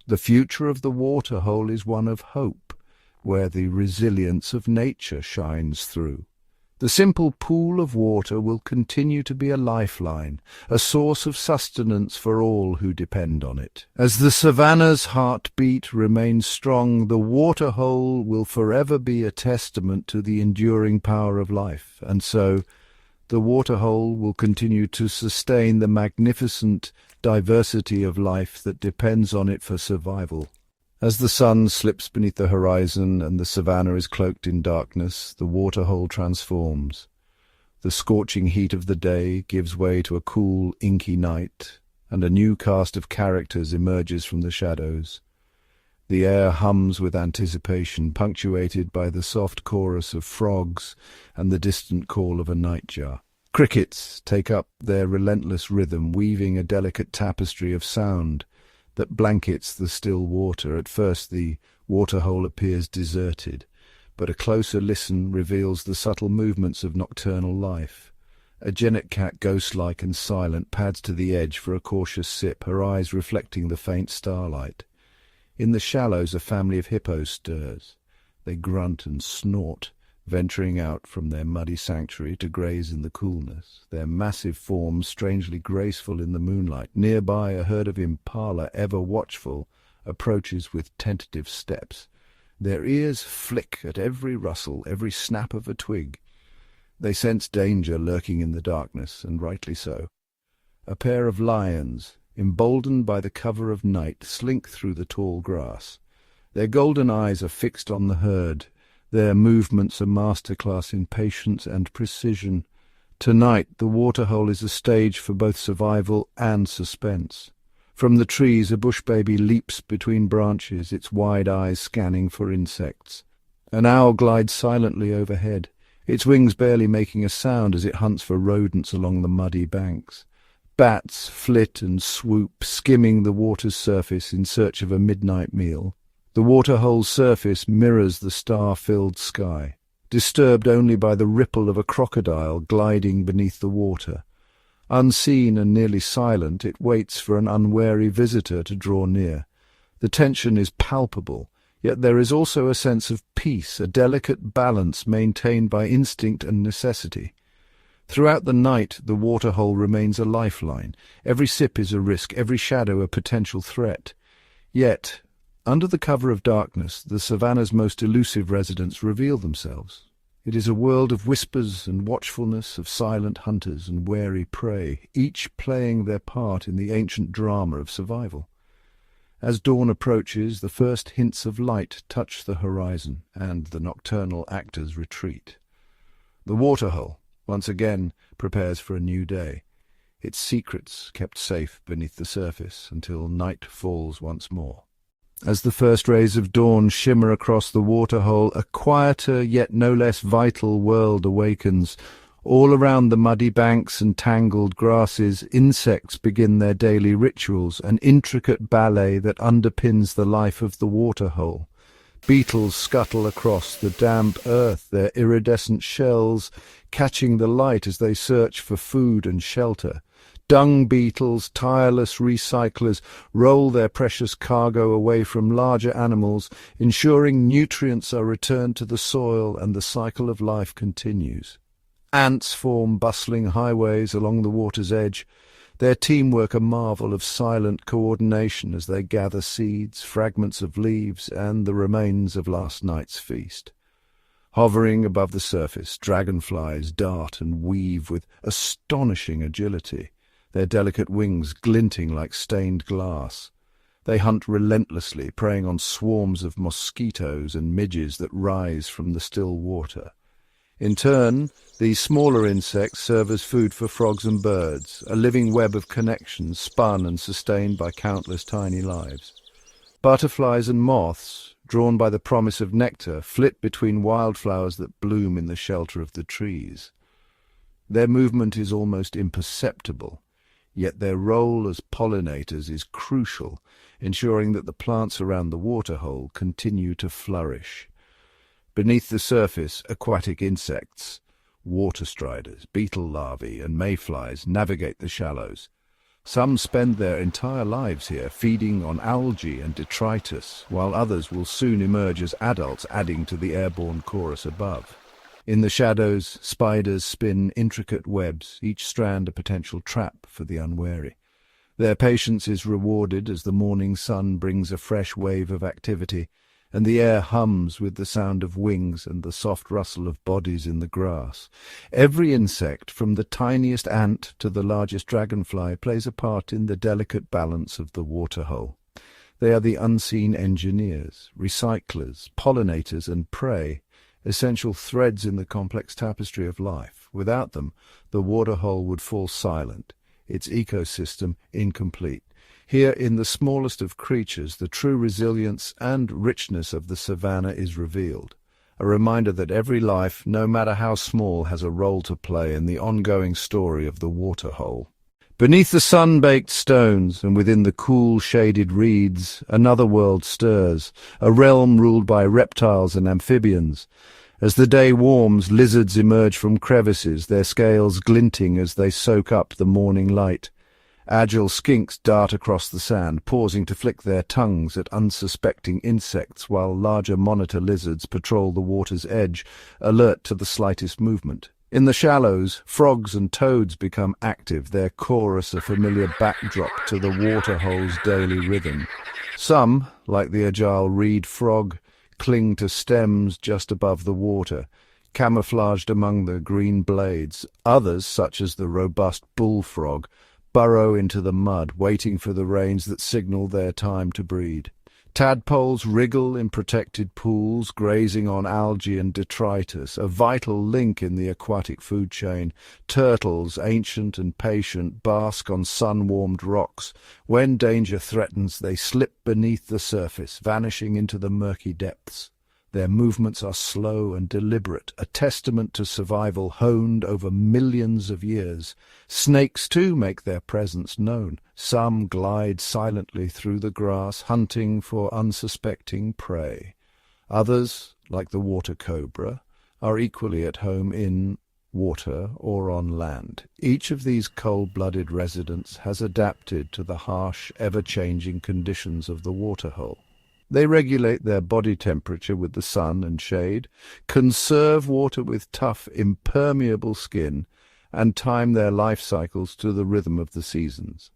The future of the waterhole is one of hope, where the resilience of nature shines through. The simple pool of water will continue to be a lifeline, a source of sustenance for all who depend on it. As the savanna's heartbeat remains strong, the waterhole will forever be a testament to the enduring power of life, and so the waterhole will continue to sustain the magnificent diversity of life that depends on it for survival. As the sun slips beneath the horizon and the savanna is cloaked in darkness, the waterhole transforms. The scorching heat of the day gives way to a cool, inky night, and a new cast of characters emerges from the shadows. The air hums with anticipation, punctuated by the soft chorus of frogs and the distant call of a nightjar. Crickets take up their relentless rhythm, weaving a delicate tapestry of sound that blankets the still water. At first the waterhole appears deserted, but a closer listen reveals the subtle movements of nocturnal life. A genet cat, ghost-like and silent, pads to the edge for a cautious sip, her eyes reflecting the faint starlight. In the shallows a family of hippos stirs. They grunt and snort, venturing out from their muddy sanctuary to graze in the coolness, their massive forms strangely graceful in the moonlight. Nearby, a herd of impala, ever watchful, approaches with tentative steps. Their ears flick at every rustle, every snap of a twig. They sense danger lurking in the darkness, and rightly so. A pair of lions, emboldened by the cover of night, slink through the tall grass. Their golden eyes are fixed on the herd, their movements a masterclass in patience and precision. Tonight the waterhole is a stage for both survival and suspense. From the trees a bush baby leaps between branches, its wide eyes scanning for insects. An owl glides silently overhead, its wings barely making a sound as it hunts for rodents along the muddy banks. Bats flit and swoop, skimming the water's surface in search of a midnight meal. The waterhole's surface mirrors the star-filled sky, disturbed only by the ripple of a crocodile gliding beneath the water. Unseen and nearly silent, it waits for an unwary visitor to draw near. The tension is palpable, yet there is also a sense of peace, a delicate balance maintained by instinct and necessity. Throughout the night, the waterhole remains a lifeline. Every sip is a risk, every shadow a potential threat. Yet, under the cover of darkness, the savannah's most elusive residents reveal themselves. It is a world of whispers and watchfulness, of silent hunters and wary prey, each playing their part in the ancient drama of survival. As dawn approaches, the first hints of light touch the horizon, and the nocturnal actors retreat. The waterhole, once again, prepares for a new day, its secrets kept safe beneath the surface until night falls once more. As the first rays of dawn shimmer across the waterhole, a quieter yet no less vital world awakens. All around the muddy banks and tangled grasses, insects begin their daily rituals, an intricate ballet that underpins the life of the waterhole. Beetles scuttle across the damp earth, their iridescent shells catching the light as they search for food and shelter. Dung beetles, tireless recyclers, roll their precious cargo away from larger animals, ensuring nutrients are returned to the soil and the cycle of life continues. Ants form bustling highways along the water's edge, their teamwork a marvel of silent coordination as they gather seeds, fragments of leaves, and the remains of last night's feast. Hovering above the surface, dragonflies dart and weave with astonishing agility, their delicate wings glinting like stained glass. They hunt relentlessly, preying on swarms of mosquitoes and midges that rise from the still water. In turn, these smaller insects serve as food for frogs and birds, a living web of connections spun and sustained by countless tiny lives. Butterflies and moths, drawn by the promise of nectar, flit between wildflowers that bloom in the shelter of the trees. Their movement is almost imperceptible, yet their role as pollinators is crucial, ensuring that the plants around the waterhole continue to flourish. Beneath the surface, aquatic insects, water striders, beetle larvae, and mayflies navigate the shallows. Some spend their entire lives here, feeding on algae and detritus, while others will soon emerge as adults, adding to the airborne chorus above. In the shadows, spiders spin intricate webs, each strand a potential trap for the unwary. Their patience is rewarded as the morning sun brings a fresh wave of activity, and the air hums with the sound of wings and the soft rustle of bodies in the grass. Every insect, from the tiniest ant to the largest dragonfly, plays a part in the delicate balance of the waterhole. They are the unseen engineers, recyclers, pollinators, and prey, essential threads in the complex tapestry of life. Without them, the waterhole would fall silent, its ecosystem incomplete. Here, in the smallest of creatures, the true resilience and richness of the savannah is revealed, a reminder that every life, no matter how small, has a role to play in the ongoing story of the waterhole. Beneath the sun-baked stones and within the cool, shaded reeds, another world stirs, a realm ruled by reptiles and amphibians. As the day warms, lizards emerge from crevices, their scales glinting as they soak up the morning light. Agile skinks dart across the sand, pausing to flick their tongues at unsuspecting insects, while larger monitor lizards patrol the water's edge, alert to the slightest movement. In the shallows, frogs and toads become active, their chorus a familiar backdrop to the waterhole's daily rhythm. Some, like the agile reed frog, cling to stems just above the water, camouflaged among the green blades. Others, such as the robust bullfrog, burrow into the mud, waiting for the rains that signal their time to breed. Tadpoles wriggle in protected pools, grazing on algae and detritus, a vital link in the aquatic food chain. Turtles, ancient and patient, bask on sun-warmed rocks. When danger threatens, they slip beneath the surface, vanishing into the murky depths. Their movements are slow and deliberate, a testament to survival honed over millions of years. Snakes, too, make their presence known. Some glide silently through the grass, hunting for unsuspecting prey. Others, like the water cobra, are equally at home in water or on land. Each of these cold-blooded residents has adapted to the harsh, ever-changing conditions of the waterhole. They regulate their body temperature with the sun and shade, conserve water with tough, impermeable skin, and time their life cycles to the rhythm of the seasons.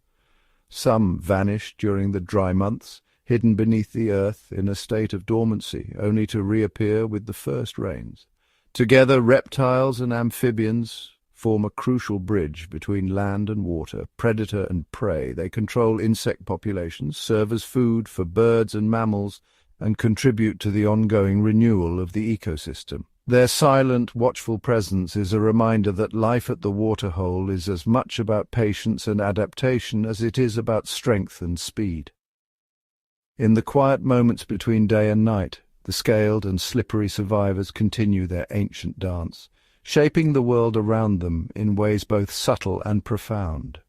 Some vanish during the dry months, hidden beneath the earth in a state of dormancy, only to reappear with the first rains. Together, reptiles and amphibians form a crucial bridge between land and water, predator and prey. They control insect populations, serve as food for birds and mammals, and contribute to the ongoing renewal of the ecosystem. Their silent, watchful presence is a reminder that life at the Waterhole is as much about patience and adaptation as it is about strength and speed. In the quiet moments between day and night, the scaled and slippery survivors continue their ancient dance, shaping the world around them in ways both subtle and profound.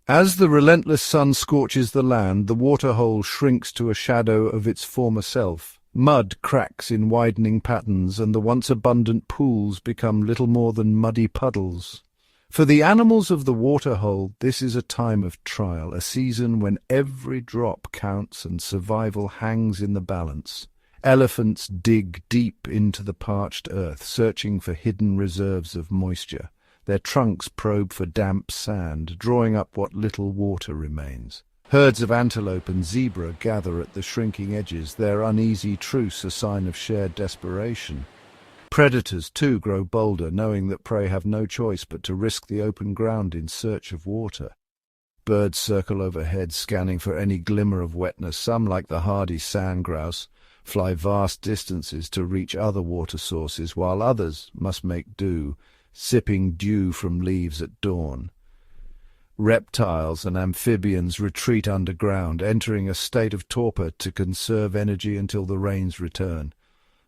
As the relentless sun scorches the land, the Waterhole shrinks to a shadow of its former self. Mud cracks in widening patterns, and the once abundant pools become little more than muddy puddles. For the animals of the Waterhole, this is a time of trial, a season when every drop counts and survival hangs in the balance. Elephants dig deep into the parched earth, searching for hidden reserves of moisture. Their trunks probe for damp sand, drawing up what little water remains. Herds of antelope and zebra gather at the shrinking edges, their uneasy truce a sign of shared desperation. Predators, too, grow bolder, knowing that prey have no choice but to risk the open ground in search of water. Birds circle overhead, scanning for any glimmer of wetness. Some, like the hardy sand grouse, fly vast distances to reach other water sources, while others must make do, sipping dew from leaves at dawn. Reptiles and amphibians retreat underground, entering a state of torpor to conserve energy until the rains return.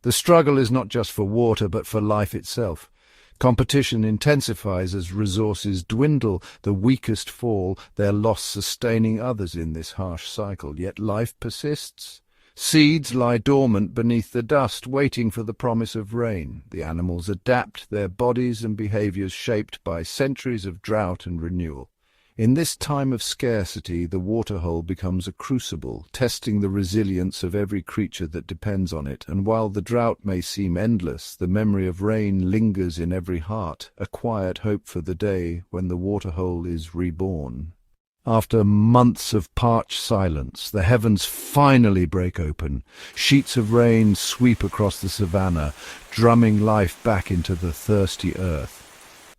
The struggle is not just for water, but for life itself. Competition intensifies as resources dwindle, the weakest fall, their loss sustaining others in this harsh cycle. Yet life persists. Seeds lie dormant beneath the dust, waiting for the promise of rain. The animals adapt, their bodies and behaviors shaped by centuries of drought and renewal. In this time of scarcity, the Waterhole becomes a crucible, testing the resilience of every creature that depends on it, and while the drought may seem endless, the memory of rain lingers in every heart, a quiet hope for the day when the Waterhole is reborn. After months of parched silence, the heavens finally break open. Sheets of rain sweep across the savannah, drumming life back into the thirsty earth.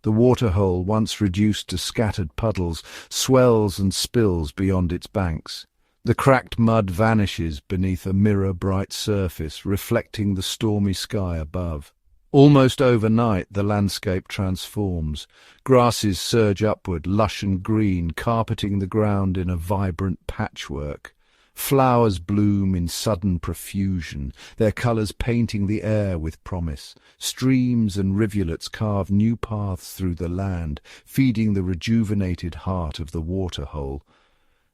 The Waterhole, once reduced to scattered puddles, swells and spills beyond its banks. The cracked mud vanishes beneath a mirror-bright surface, reflecting the stormy sky above. Almost overnight, the landscape transforms. Grasses surge upward, lush and green, carpeting the ground in a vibrant patchwork. Flowers bloom in sudden profusion, their colours painting the air with promise. Streams and rivulets carve new paths through the land, feeding the rejuvenated heart of the Waterhole.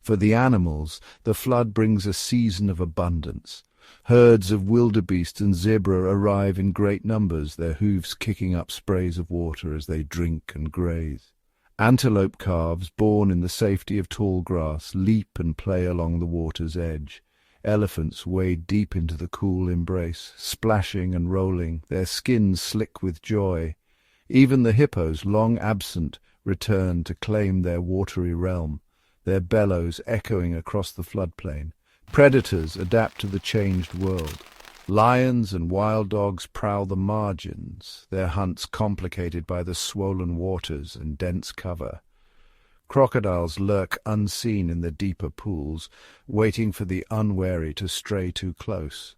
For the animals, the flood brings a season of abundance. Herds of wildebeest and zebra arrive in great numbers, their hooves kicking up sprays of water as they drink and graze. Antelope calves, born in the safety of tall grass, leap and play along the water's edge. Elephants wade deep into the cool embrace, splashing and rolling, their skins slick with joy. Even the hippos, long absent, return to claim their watery realm, their bellows echoing across the floodplain. Predators adapt to the changed world. Lions and wild dogs prowl the margins, their hunts complicated by the swollen waters and dense cover. Crocodiles lurk unseen in the deeper pools, waiting for the unwary to stray too close.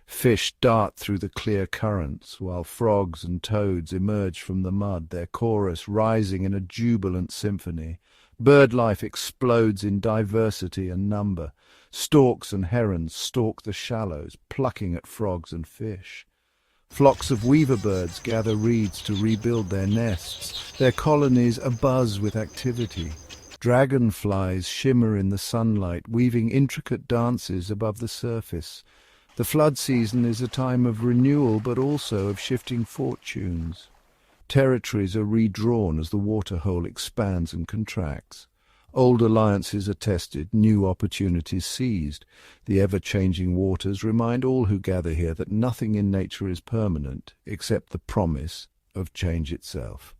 Fish dart through the clear currents, while frogs and toads emerge from the mud, their chorus rising in a jubilant symphony. Bird life explodes in diversity and number. Storks and herons stalk the shallows, plucking at frogs and fish. Flocks of weaver birds gather reeds to rebuild their nests, their colonies abuzz with activity. Dragonflies shimmer in the sunlight, weaving intricate dances above the surface. The flood season is a time of renewal, but also of shifting fortunes. Territories are redrawn as the Waterhole expands and contracts. Old alliances are tested, new opportunities seized. The ever-changing waters remind all who gather here that nothing in nature is permanent, except the promise of change itself.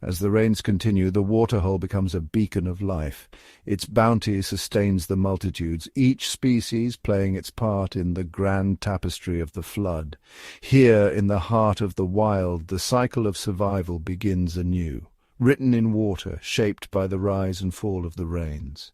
As the rains continue, the waterhole becomes a beacon of life. Its bounty sustains the multitudes, each species playing its part in the grand tapestry of the flood. Here, in the heart of the wild, the cycle of survival begins anew, written in water, shaped by the rise and fall of the rains.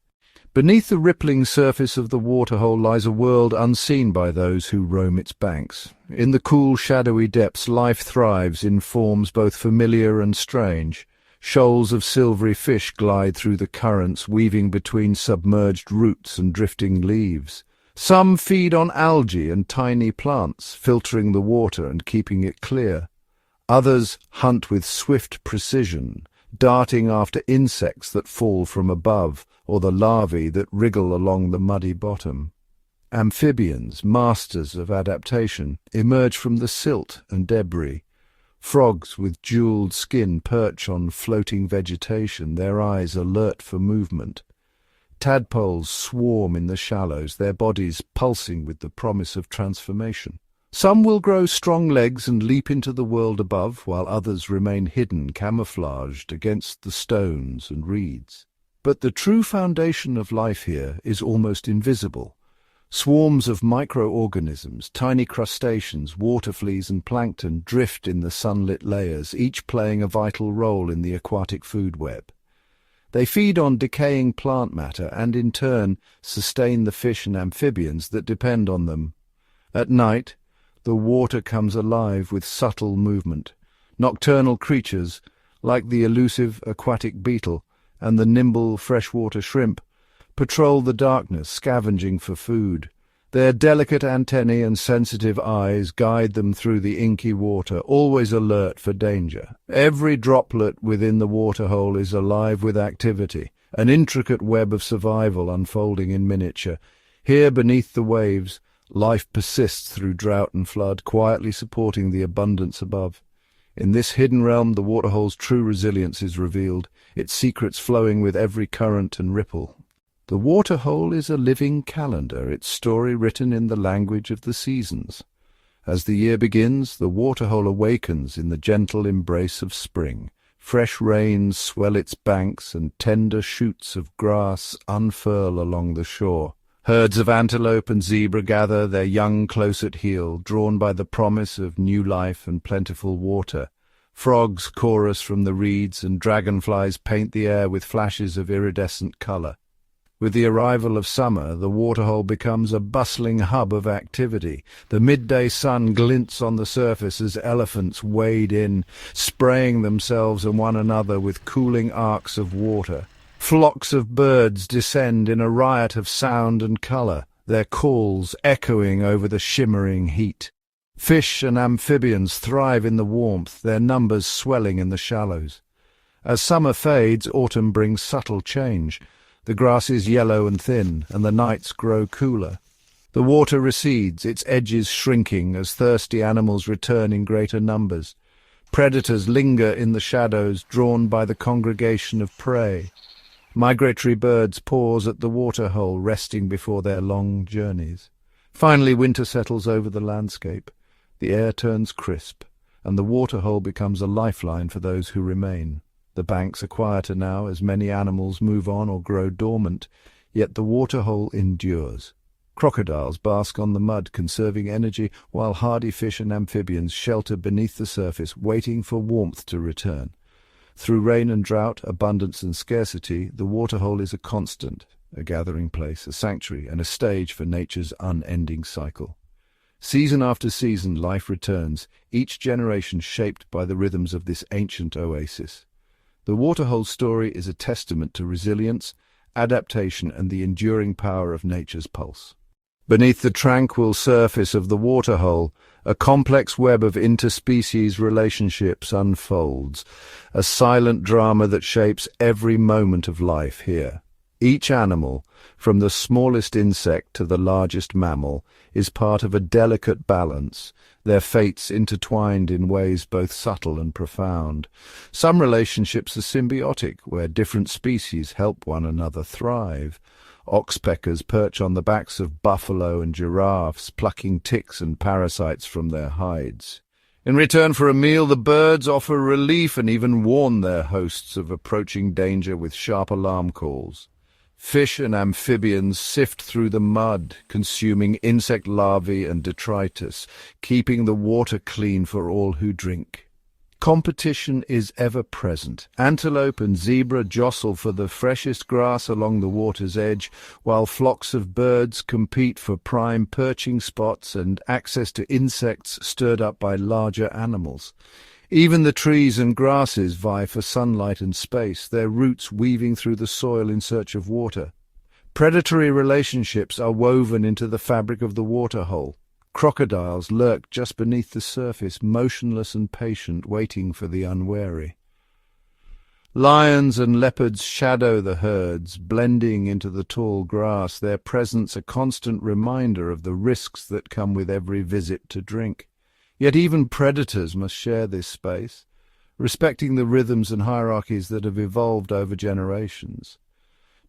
Beneath the rippling surface of the waterhole lies a world unseen by those who roam its banks. In the cool, shadowy depths, life thrives in forms both familiar and strange. Shoals of silvery fish glide through the currents, weaving between submerged roots and drifting leaves. Some feed on algae and tiny plants, filtering the water and keeping it clear. Others hunt with swift precision, darting after insects that fall from above, or the larvae that wriggle along the muddy bottom. Amphibians, masters of adaptation, emerge from the silt and debris. Frogs with jeweled skin perch on floating vegetation, their eyes alert for movement. Tadpoles swarm in the shallows, their bodies pulsing with the promise of transformation. Some will grow strong legs and leap into the world above, while others remain hidden, camouflaged against the stones and reeds. But the true foundation of life here is almost invisible. Swarms of microorganisms, tiny crustaceans, water fleas and plankton drift in the sunlit layers, each playing a vital role in the aquatic food web. They feed on decaying plant matter and, in turn, sustain the fish and amphibians that depend on them. At night, the water comes alive with subtle movement. Nocturnal creatures, like the elusive aquatic beetle and the nimble freshwater shrimp, patrol the darkness, scavenging for food. Their delicate antennae and sensitive eyes guide them through the inky water, always alert for danger. Every droplet within the waterhole is alive with activity, an intricate web of survival unfolding in miniature. Here, beneath the waves, life persists through drought and flood, quietly supporting the abundance above. In this hidden realm, the waterhole's true resilience is revealed, its secrets flowing with every current and ripple. The waterhole is a living calendar, its story written in the language of the seasons. As the year begins, the waterhole awakens in the gentle embrace of spring. Fresh rains swell its banks, and tender shoots of grass unfurl along the shore. Herds of antelope and zebra gather, their young close at heel, drawn by the promise of new life and plentiful water. Frogs chorus from the reeds, and dragonflies paint the air with flashes of iridescent color. With the arrival of summer, the waterhole becomes a bustling hub of activity. The midday sun glints on the surface as elephants wade in, spraying themselves and one another with cooling arcs of water. Flocks of birds descend in a riot of sound and color, their calls echoing over the shimmering heat. Fish and amphibians thrive in the warmth, their numbers swelling in the shallows. As summer fades, autumn brings subtle change. The grass is yellow and thin, and the nights grow cooler. The water recedes, its edges shrinking as thirsty animals return in greater numbers. Predators linger in the shadows, drawn by the congregation of prey. Migratory birds pause at the waterhole, resting before their long journeys. Finally, winter settles over the landscape. The air turns crisp, and the waterhole becomes a lifeline for those who remain. The banks are quieter now as many animals move on or grow dormant, yet the waterhole endures. Crocodiles bask on the mud, conserving energy, while hardy fish and amphibians shelter beneath the surface, waiting for warmth to return. Through rain and drought, abundance and scarcity, the waterhole is a constant, a gathering place, a sanctuary, and a stage for nature's unending cycle. Season after season, life returns, each generation shaped by the rhythms of this ancient oasis. The waterhole story is a testament to resilience, adaptation, and the enduring power of nature's pulse. Beneath the tranquil surface of the waterhole, a complex web of interspecies relationships unfolds, a silent drama that shapes every moment of life here. Each animal, from the smallest insect to the largest mammal, is part of a delicate balance, their fates intertwined in ways both subtle and profound. Some relationships are symbiotic, where different species help one another thrive. Oxpeckers perch on the backs of buffalo and giraffes, plucking ticks and parasites from their hides. In return for a meal, the birds offer relief and even warn their hosts of approaching danger with sharp alarm calls. Fish and amphibians sift through the mud, consuming insect larvae and detritus, keeping the water clean for all who drink. Competition is ever present. Antelope and zebra jostle for the freshest grass along the water's edge, while flocks of birds compete for prime perching spots and access to insects stirred up by larger animals. Even the trees and grasses vie for sunlight and space, their roots weaving through the soil in search of water. Predatory relationships are woven into the fabric of the waterhole. Crocodiles lurk just beneath the surface, motionless and patient, waiting for the unwary. Lions and leopards shadow the herds, blending into the tall grass, their presence a constant reminder of the risks that come with every visit to drink. Yet even predators must share this space, respecting the rhythms and hierarchies that have evolved over generations.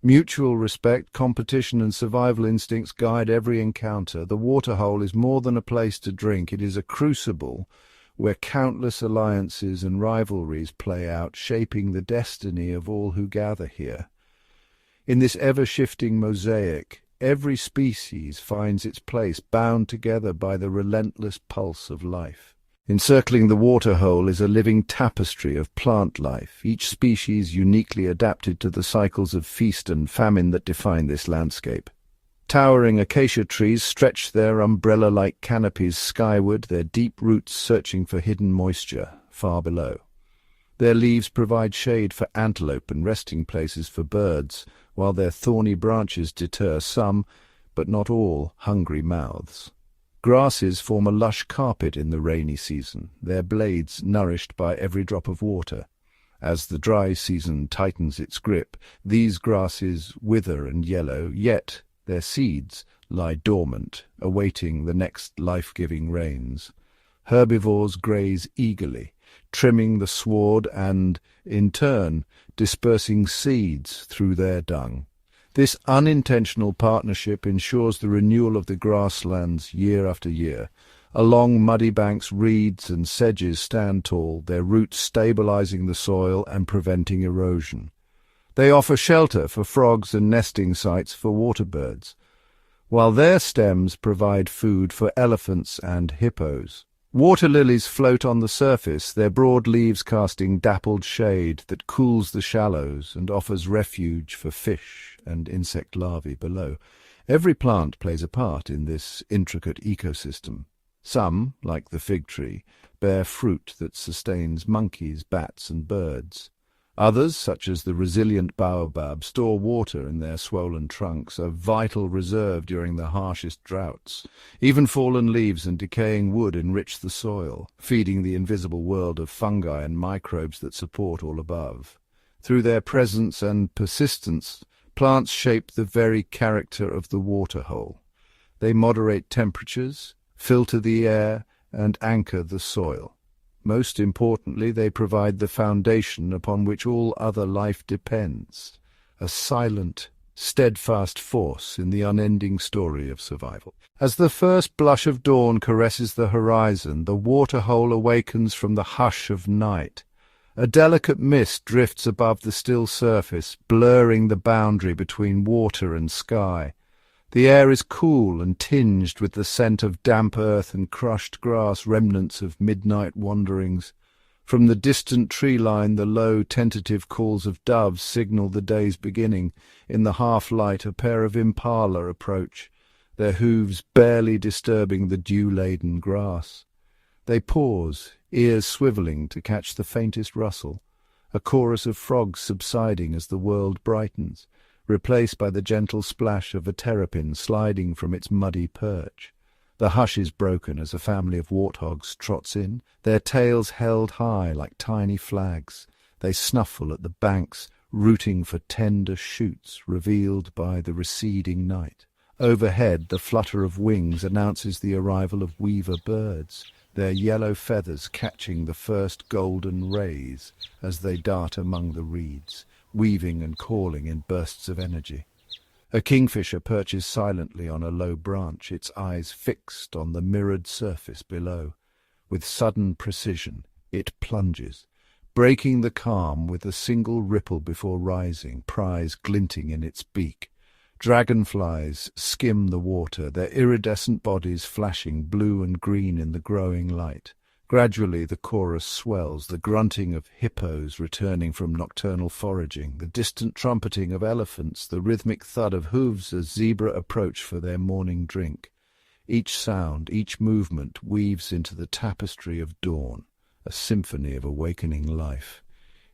Mutual respect, competition and survival instincts guide every encounter. The waterhole is more than a place to drink. It is a crucible where countless alliances and rivalries play out, shaping the destiny of all who gather here. In this ever-shifting mosaic, every species finds its place, bound together by the relentless pulse of life. Encircling the waterhole is a living tapestry of plant life, each species uniquely adapted to the cycles of feast and famine that define this landscape. Towering acacia trees stretch their umbrella-like canopies skyward, their deep roots searching for hidden moisture far below. Their leaves provide shade for antelope and resting places for birds, while their thorny branches deter some, but not all, hungry mouths. Grasses form a lush carpet in the rainy season, their blades nourished by every drop of water. As the dry season tightens its grip, these grasses wither and yellow, yet their seeds lie dormant, awaiting the next life-giving rains. Herbivores graze eagerly, trimming the sward and, in turn, dispersing seeds through their dung. This unintentional partnership ensures the renewal of the grasslands year after year. Along muddy banks, reeds and sedges stand tall, their roots stabilizing the soil and preventing erosion. They offer shelter for frogs and nesting sites for water birds, while their stems provide food for elephants and hippos. Water lilies float on the surface, their broad leaves casting dappled shade that cools the shallows and offers refuge for fish and insect larvae below. Every plant plays a part in this intricate ecosystem. Some, like the fig tree, bear fruit that sustains monkeys, bats and birds. Others, such as the resilient baobab, store water in their swollen trunks, a vital reserve during the harshest droughts. Even fallen leaves and decaying wood enrich the soil, feeding the invisible world of fungi and microbes that support all above. Through their presence and persistence, plants shape the very character of the waterhole. They moderate temperatures, filter the air, and anchor the soil. Most importantly, they provide the foundation upon which all other life depends, a silent, steadfast force in the unending story of survival. As the first blush of dawn caresses the horizon, the waterhole awakens from the hush of night. A delicate mist drifts above the still surface, blurring the boundary between water and sky. The air is cool and tinged with the scent of damp earth and crushed grass, remnants of midnight wanderings. From the distant tree line, the low, tentative calls of doves signal the day's beginning. In the half-light, a pair of impala approach, their hooves barely disturbing the dew-laden grass. They pause, ears swivelling to catch the faintest rustle, a chorus of frogs subsiding as the world brightens, replaced by the gentle splash of a terrapin sliding from its muddy perch. The hush is broken as a family of warthogs trots in, their tails held high like tiny flags. They snuffle at the banks, rooting for tender shoots revealed by the receding night. Overhead, the flutter of wings announces the arrival of weaver birds, their yellow feathers catching the first golden rays as they dart among the reeds, weaving and calling in bursts of energy. A kingfisher perches silently on a low branch, its eyes fixed on the mirrored surface below. With sudden precision, it plunges, breaking the calm with a single ripple before rising, prize glinting in its beak. Dragonflies skim the water, their iridescent bodies flashing blue and green in the growing light. Gradually the chorus swells, the grunting of hippos returning from nocturnal foraging, the distant trumpeting of elephants, the rhythmic thud of hooves as zebra approach for their morning drink. Each sound, each movement weaves into the tapestry of dawn, a symphony of awakening life.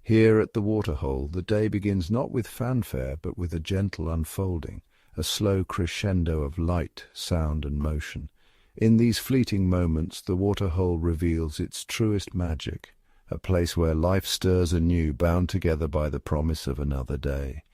Here at the Waterhole, the day begins not with fanfare but with a gentle unfolding, a slow crescendo of light, sound and motion. In these fleeting moments, the Waterhole reveals its truest magic, a place where life stirs anew, bound together by the promise of another day.